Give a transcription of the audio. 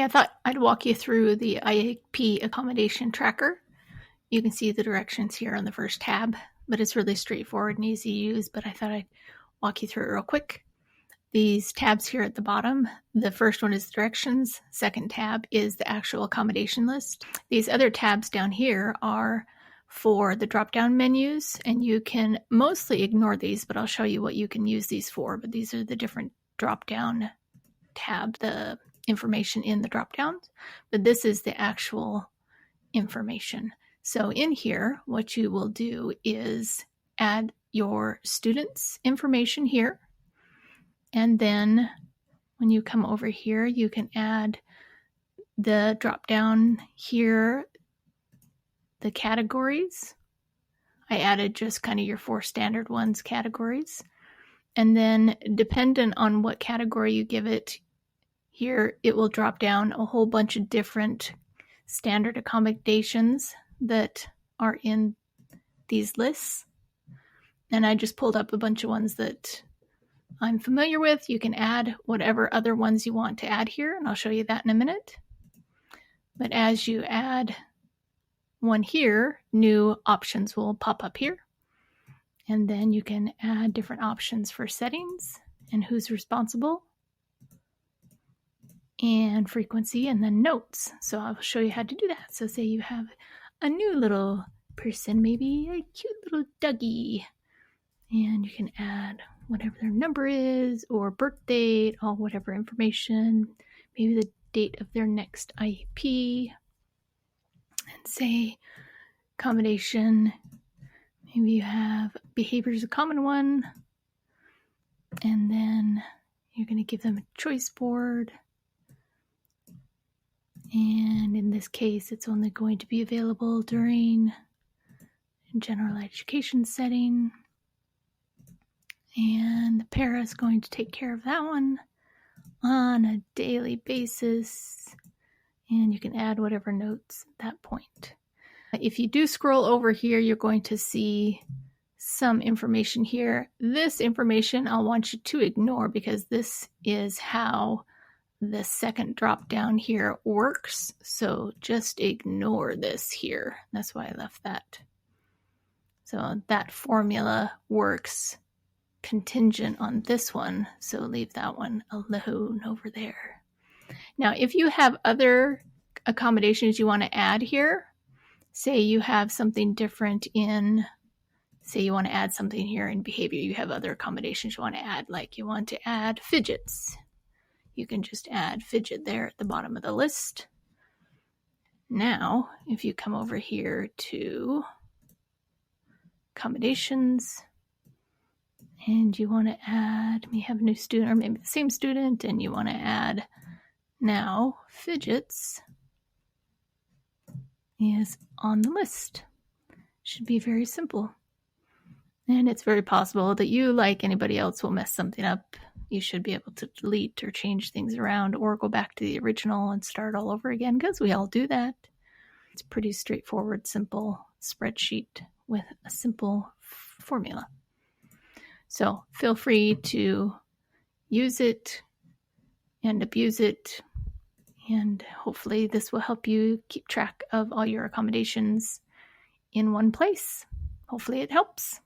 I thought I'd walk you through the IEP Accommodation Tracker. You can see the directions here on the first tab, but it's really straightforward and easy to use, but I thought I'd walk you through it real quick. These tabs here at the bottom, the first one is directions, second tab is the actual accommodation list. These other tabs down here are for the drop-down menus, and you can mostly ignore these, but I'll show you what you can use these for. But these are the different drop-down tab, the information in the drop-downs, but this is the actual information. So in here, what you will do is add your students' information here. And then when you come over here, you can add the drop down here, the categories. I added just kind of your 4 standard ones categories. And then dependent on what category you give it here, it will drop down a whole bunch of different standard accommodations that are in these lists. And I just pulled up a bunch of ones that I'm familiar with. You can add whatever other ones you want to add here, and I'll show you that in a minute. But as you add one here, new options will pop up here. And then you can add different options for settings and who's responsible and frequency, and then notes. So I'll show you how to do that. So say you have a new little person, maybe a cute little Dougie, and you can add whatever their number is, or birth date, or whatever information, maybe the date of their next IEP, and say accommodation, maybe you have behavior is a common one, and then you're going to give them a choice board, and in this case it's only going to be available during a general education setting. And the para is going to take care of that one on a daily basis. And you can add whatever notes at that point. If you do scroll over here, you're going to see some information here. This information I'll want you to ignore because this is how the second drop down here works. So just ignore this here. That's why I left that. So that formula works contingent on this one, so leave that one alone over there. Now, if you have other accommodations you want to add here, say you have something different in, say you want to add something here in behavior, you have other accommodations you want to add, like you want to add fidgets. You can just add fidget there at the bottom of the list. Now, if you come over here to accommodations, and you want to add, you have a new student, or maybe the same student, and you want to add now fidgets is on the list. Should be very simple. And it's very possible that you, like anybody else, will mess something up. You should be able to delete or change things around or go back to the original and start all over again, because we all do that. It's a pretty straightforward, simple spreadsheet with a simple formula. So feel free to use it and abuse it, and hopefully this will help you keep track of all your accommodations in one place. Hopefully it helps.